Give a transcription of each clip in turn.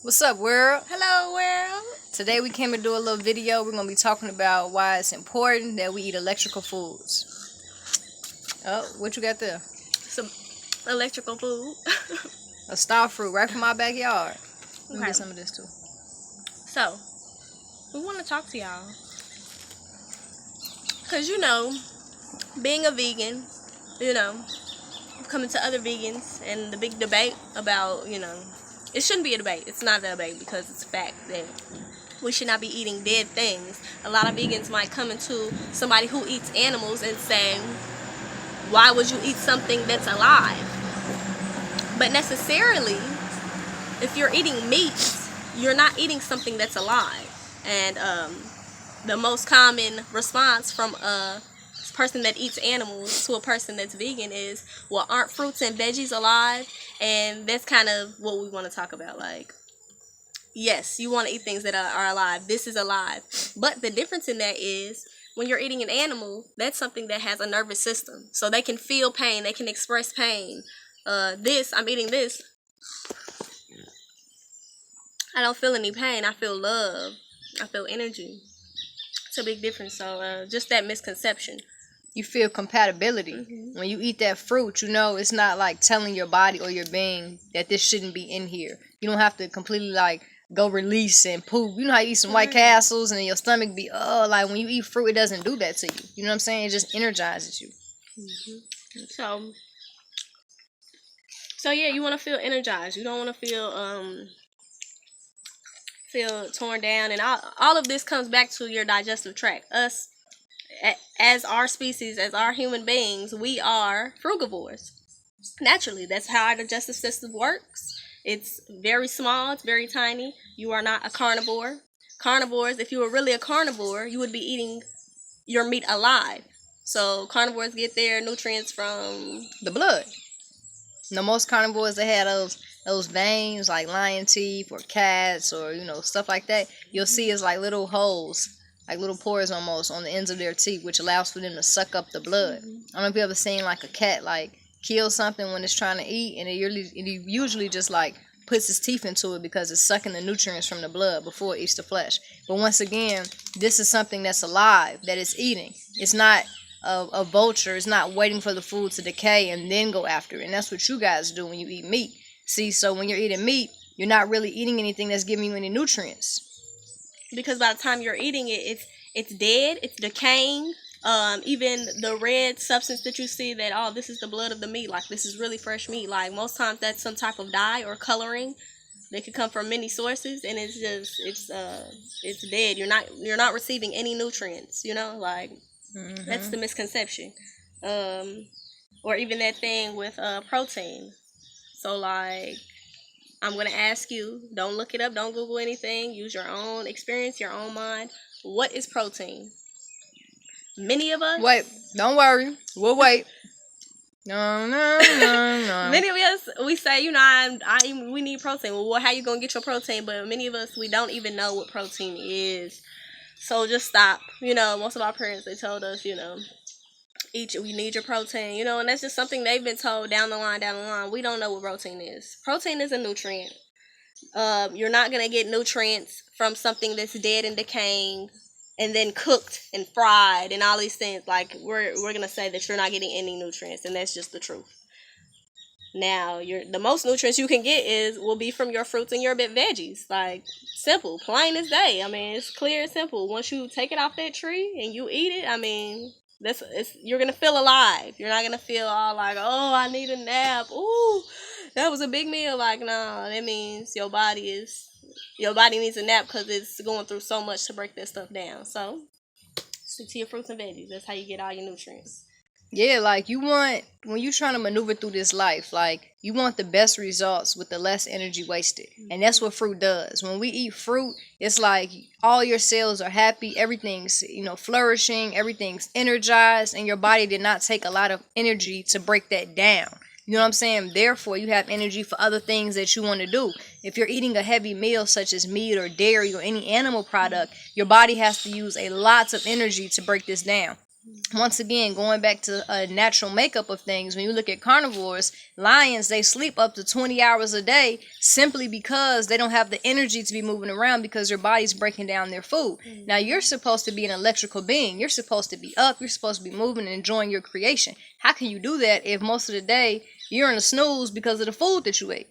What's up, world? Hello, world. Today we came to do a little video. We're going to be talking about why it's important that we eat electrical foods. Oh, what you got there? Some electrical food. A star fruit right from my backyard. Let me get some of this too. So, we want to talk to y'all. Because, being a vegan, coming to other vegans and the big debate about, it shouldn't be a debate. It's not a debate because it's a fact that we should not be eating dead things. A lot of vegans might come into somebody who eats animals and say, why would you eat something that's alive? But necessarily, if you're eating meat, you're not eating something that's alive. And the most common response from a person that eats animals to a person that's vegan is, well, aren't fruits and veggies alive? And that's kind of what we want to talk about. Like, yes, you want to eat things that are alive. This is alive. But the difference in that is when you're eating an animal, that's something that has a nervous system. So they can feel pain. They can express pain. I'm eating this. I don't feel any pain. I feel love. I feel energy. It's a big difference. So just that misconception. You feel compatibility. Mm-hmm. When you eat that fruit, it's not like telling your body or your being that this shouldn't be in here. You don't have to completely go release and poop. You know how you eat some White Castles and your stomach be, like when you eat fruit, it doesn't do that to you. You know what I'm saying? It just energizes you. Mm-hmm. So yeah, you want to feel energized. You don't want to feel torn down. And all of this comes back to your digestive tract. Us, as our species, as our human beings, we are frugivores. Naturally, that's how our digestive system works. It's very small, it's very tiny. You are not a carnivore. Carnivores, if you were really a carnivore, you would be eating your meat alive. So carnivores get their nutrients from the blood. Most carnivores, they have those veins like lion teeth or cats or stuff like that. You'll see it's like little holes, like little pores almost on the ends of their teeth, which allows for them to suck up the blood. I don't know if you ever seen like a cat kill something when it's trying to eat, and it usually just puts its teeth into it because it's sucking the nutrients from the blood before it eats the flesh. But once again, this is something that's alive, that it's eating. It's not a vulture. Is not waiting for the food to decay and then go after it. And that's what you guys do when you eat meat. See, so when you're eating meat, you're not really eating anything that's giving you any nutrients. Because by the time you're eating it, it's dead, it's decaying. Even the red substance that you see that, this is the blood of the meat, like this is really fresh meat. Like most times that's some type of dye or coloring. They could come from many sources, and it's dead. You're not receiving any nutrients, Mm-hmm. That's the misconception. Or even that thing with protein. So I'm going to ask you, don't look it up, don't Google anything, use your own experience, your own mind. What is protein? Many of us... Wait, don't worry. We'll wait. No. Many of us, we say, we need protein. Well, how you going to get your protein? But many of us, we don't even know what protein is. So just stop. Most of our parents, they told us, you need your protein, and that's just something they've been told down the line. We don't know what protein is. Protein is a nutrient. You're not going to get nutrients from something that's dead and decaying and then cooked and fried and all these things. We're going to say that you're not getting any nutrients, and that's just the truth. Now, the most nutrients you can get will be from your fruits and your veggies. Simple, plain as day. It's clear and simple. Once you take it off that tree and you eat it, you're gonna feel alive. You're not gonna feel all I need a nap. Ooh, that was a big meal. No, that means your body needs a nap because it's going through so much to break that stuff down. So stick to your fruits and veggies. That's how you get all your nutrients. Yeah, when you're trying to maneuver through this life, you want the best results with the less energy wasted. And that's what fruit does. When we eat fruit, it's all your cells are happy, everything's, flourishing, everything's energized, and your body did not take a lot of energy to break that down. You know what I'm saying? Therefore, you have energy for other things that you want to do. If you're eating a heavy meal such as meat or dairy or any animal product, your body has to use a lot of energy to break this down. Once again, going back to a natural makeup of things, when you look at carnivores, lions, they sleep up to 20 hours a day simply because they don't have the energy to be moving around because their body's breaking down their food. Now, you're supposed to be an electrical being. You're supposed to be up. You're supposed to be moving and enjoying your creation. How can you do that if most of the day you're in a snooze because of the food that you ate?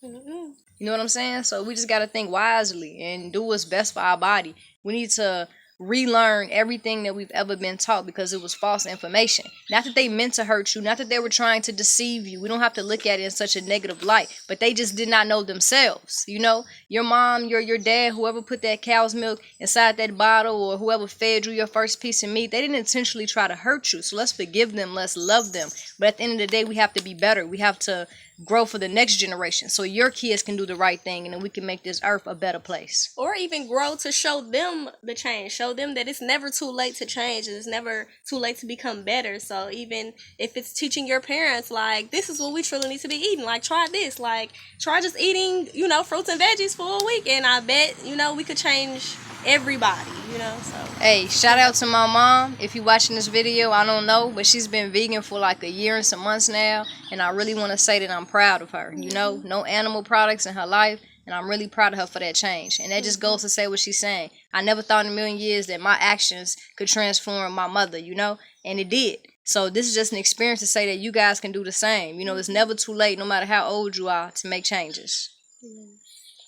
You know what I'm saying? So we just got to think wisely and do what's best for our body. We need to relearn everything that we've ever been taught because it was false information. Not that they meant to hurt you, not that they were trying to deceive you. We don't have to look at it in such a negative light, but they just did not know themselves. You know, your mom, your dad, whoever put that cow's milk inside that bottle, or whoever fed you your first piece of meat, they didn't intentionally try to hurt you. So let's forgive them, let's love them. But at the end of the day, we have to be better. We have to grow for the next generation so your kids can do the right thing, and then we can make this earth a better place. Or even grow to show them the change, show them that it's never too late to change, and it's never too late to become better. So even if it's teaching your parents, like, this is what we truly need to be eating, like, try this, like, try just eating, you know, fruits and veggies for a week, and I bet, you know, we could change everybody, you know. So hey, shout out to my mom. If you're watching this video, I don't know, but she's been vegan for like a year and some months now, and I really want to say that I'm proud of her. You know, no animal products in her life, and I'm really proud of her for that change. And that just goes to say what she's saying. I never thought in a million years that my actions could transform my mother, you know, and it did. So this is just an experience to say that you guys can do the same. You know, it's never too late, no matter how old you are, to make changes.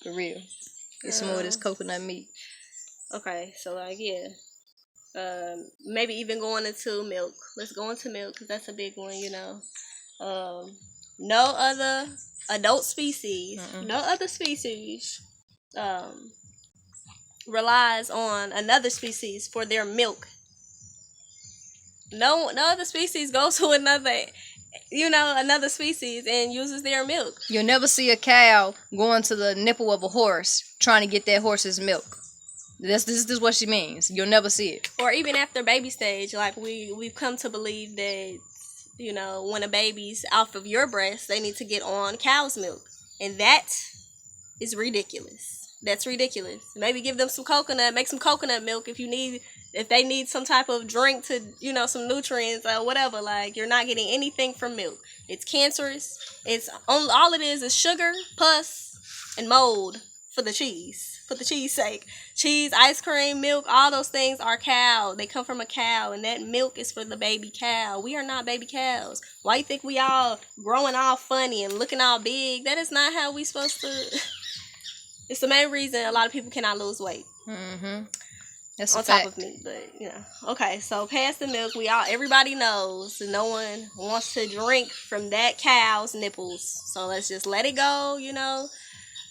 For real. Get some more of this coconut meat. Okay, so like, yeah, maybe even going into milk. Let's go into milk because that's a big one, you know. No other adult species, no other species relies on another species for their milk. No other species goes to another species and uses their milk. You'll never see a cow going to the nipple of a horse trying to get that horse's milk. This is what she means. You'll never see it. Or even after baby stage, like we've come to believe that, you know, when a baby's off of your breast, they need to get on cow's milk, and that is ridiculous. That's ridiculous. Maybe give them some coconut, make some coconut milk if they need some type of drink to, you know, some nutrients or whatever. Like, you're not getting anything from milk. It's cancerous. It's all it is sugar, pus, and mold for the cheese. For the cheese sake. Cheese, ice cream, milk, all those things are cow. They come from a cow, and that milk is for the baby cow. We are not baby cows. Why you think we all growing all funny and looking all big? That is not how we supposed to. It's the main reason a lot of people cannot lose weight. That's on top of me, but you know. Okay, so past the milk, everybody knows no one wants to drink from that cow's nipples. So let's just let it go, you know.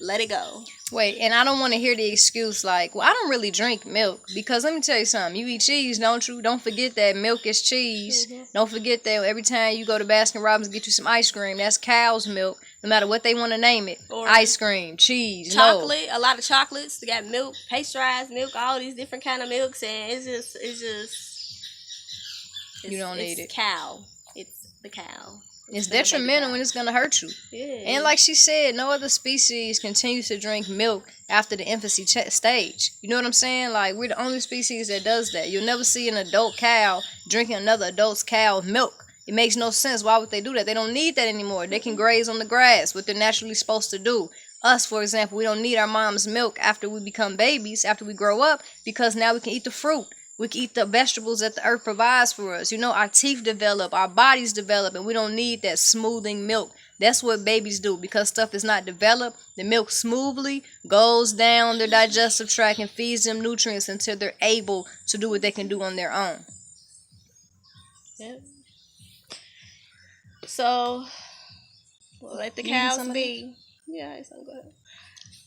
Let it go. Wait, and I don't want to hear the excuse like, well, I don't really drink milk. Because let me tell you something. You eat cheese, don't you? Don't forget that milk is cheese. Don't forget that every time you go to Baskin Robbins and get you some ice cream, that's cow's milk. No matter what they want to name it. Or ice cream, cheese, chocolate, a lot of chocolates. They got milk, pasteurized milk, all these different kind of milks, and it's you don't need it. Cow. It's the cow. It's detrimental when it's going to hurt you. Yeah. And like she said, no other species continues to drink milk after the infancy stage. You know what I'm saying? Like, we're the only species that does that. You'll never see an adult cow drinking another adult's cow's milk. It makes no sense. Why would they do that? They don't need that anymore. They can graze on the grass, what they're naturally supposed to do. Us, for example, we don't need our mom's milk after we become babies, after we grow up, because now we can eat the fruit. We can eat the vegetables that the earth provides for us. You know, our teeth develop, our bodies develop, and we don't need that smoothing milk. That's what babies do. Because stuff is not developed, the milk smoothly goes down their digestive tract and feeds them nutrients until they're able to do what they can do on their own. Yep. So, we'll let the cows be. Yeah, it's all good.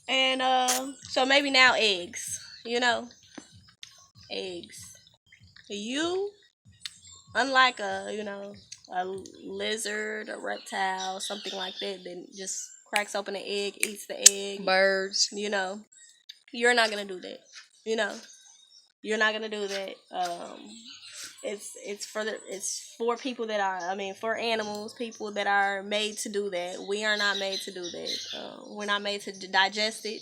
And so maybe now eggs, you know. Eggs. You, unlike a lizard, a reptile, something like that just cracks open an egg, eats the egg. Birds. You know, you're not gonna do that. You know, you're not gonna do that. It's for people that are, for animals, people that are made to do that. We are not made to do that. We're not made to digest it.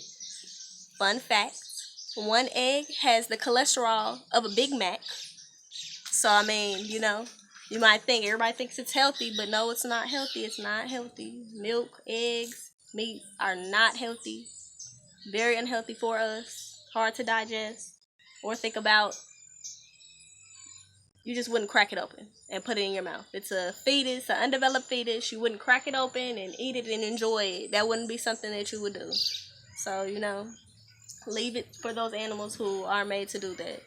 Fun fact. One egg has the cholesterol of a Big Mac. So, I mean, you know, you might think, everybody thinks it's healthy, but no, it's not healthy. It's not healthy. Milk, eggs, meat are not healthy. Very unhealthy for us. Hard to digest. Or think about, you just wouldn't crack it open and put it in your mouth. It's a fetus, an undeveloped fetus. You wouldn't crack it open and eat it and enjoy it. That wouldn't be something that you would do. So, you know, leave it for those animals who are made to do that.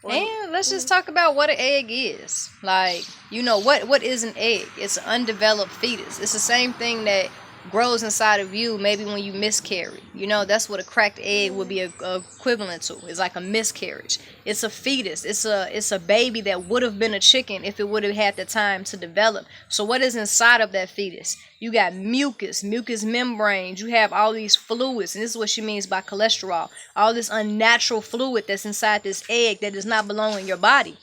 And let's just talk about what an egg is. Like, you know, what is an egg? It's an undeveloped fetus. It's the same thing that grows inside of you maybe when you miscarry. You know, that's what a cracked egg would be equivalent to. It's like a miscarriage. It's a fetus. It's a baby that would have been a chicken if it would have had the time to develop. So what is inside of that fetus? You got mucus membranes. You have all these fluids, and this is what she means by cholesterol. All this unnatural fluid that's inside this egg that does not belong in your body.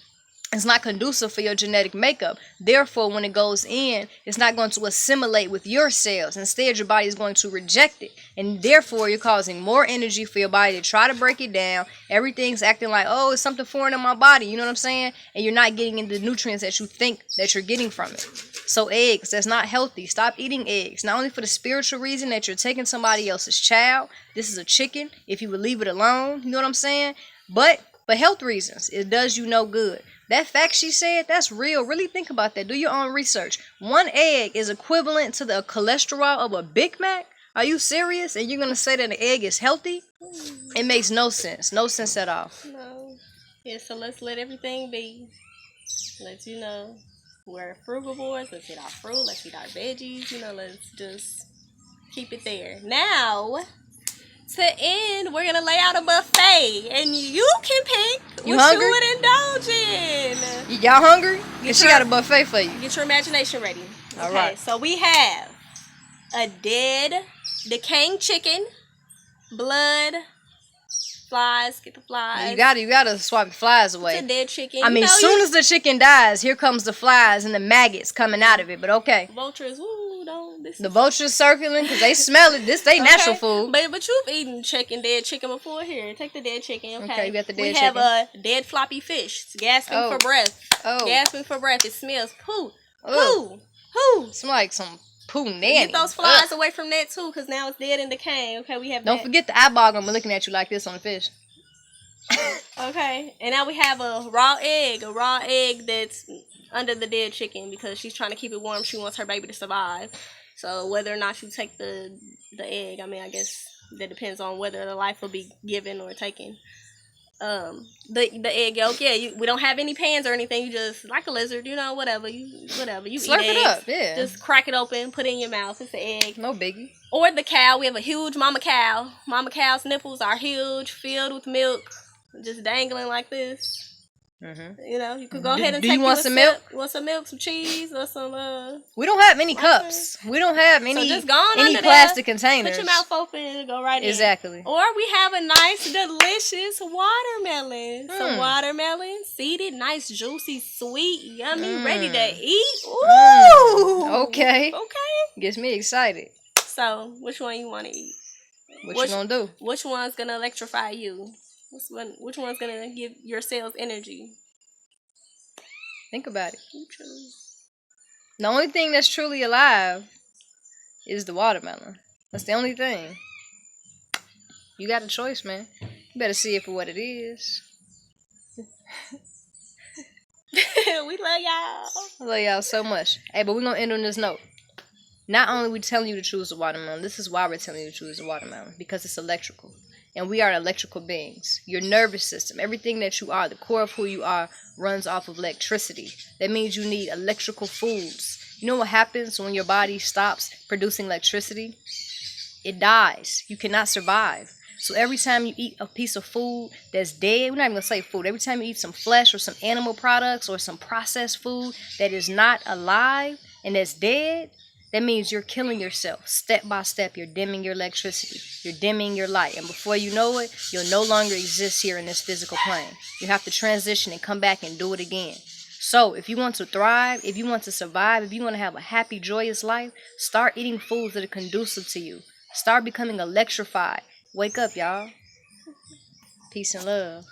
It's not conducive for your genetic makeup. Therefore, when it goes in, it's not going to assimilate with your cells. Instead, your body is going to reject it. And therefore, you're causing more energy for your body to try to break it down. Everything's acting like, oh, it's something foreign in my body. You know what I'm saying? And you're not getting into the nutrients that you think that you're getting from it. So eggs, that's not healthy. Stop eating eggs. Not only for the spiritual reason that you're taking somebody else's child. This is a chicken. If you would leave it alone, you know what I'm saying? But for health reasons, it does you no good. That fact she said, that's real. Really think about that. Do your own research. One egg is equivalent to the cholesterol of a Big Mac. Are you serious? And you're going to say that an egg is healthy? It makes no sense. No sense at all. No. Yeah, so let's let everything be. Let you know, we're frugivores. Let's eat our fruit. Let's eat our veggies. You know, let's just keep it there. Now, to end, we're gonna lay out a buffet, and you can pick You what hungry? you would indulge in. Y'all hungry? And she got a buffet for you. Get your imagination ready. All Okay, right. so we have a dead, decaying chicken, blood, flies. Get the flies. You gotta swap the flies away. It's a dead chicken. I mean, as soon as the chicken dies, here comes the flies and the maggots coming out of it. But okay. vultures. Ooh, don't. The vultures circling because they smell it. This they natural food. But you've eaten dead chicken before. Here, take the dead chicken. Okay, you got the dead we chicken. We have a dead floppy fish. It's gasping for breath. Gasping for breath. It smells poo. Smell like some poo nanny. Get those flies away from that too, because now it's dead and decaying. Okay, we have. Don't forget the eyeball gonna be looking at you like this on the fish. Okay, and now we have a raw egg that's under the dead chicken because she's trying to keep it warm. She wants her baby to survive. So whether or not you take the egg, I mean, I guess that depends on whether the life will be given or taken. The egg yolk, we don't have any pans or anything. You just, like a lizard, you know, whatever you Slurp eat it eggs, up, yeah. Just crack it open, put it in your mouth. It's the egg. No biggie. Or the cow. We have a huge mama cow. Mama cow's nipples are huge, filled with milk, just dangling like this. Mm-hmm. You know, you could go ahead and take some milk? You want some milk, some cheese, or some We don't have any cups. We don't have any just go on any under plastic there, containers. Put your mouth open and go right in. Exactly. Or we have a nice, delicious watermelon. Some watermelon, seeded, nice, juicy, sweet, yummy, ready to eat. Ooh. Okay. Okay. Gets me excited. So, which one you want to eat? What you gonna do? Which one's gonna electrify you? Which one's gonna give your cells energy? Think about it. The only thing that's truly alive is the watermelon. That's the only thing. You got a choice, man. You better see it for what it is. We love y'all. I love y'all so much. Hey, but we're gonna end on this note. Not only are we telling you to choose the watermelon, this is why we're telling you to choose the watermelon. Because it's electrical. And we are electrical beings. Your nervous system, everything that you are, the core of who you are, runs off of electricity. That means you need electrical foods. You know what happens when your body stops producing electricity? It dies. You cannot survive. So every time you eat a piece of food that's dead, we're not even going to say food. Every time you eat some flesh or some animal products or some processed food that is not alive and that's dead, that means you're killing yourself. Step by step, you're dimming your electricity. You're dimming your light. And before you know it, you'll no longer exist here in this physical plane. You have to transition and come back and do it again. So if you want to thrive, if you want to survive, if you want to have a happy, joyous life, start eating foods that are conducive to you. Start becoming electrified. Wake up, y'all. Peace and love.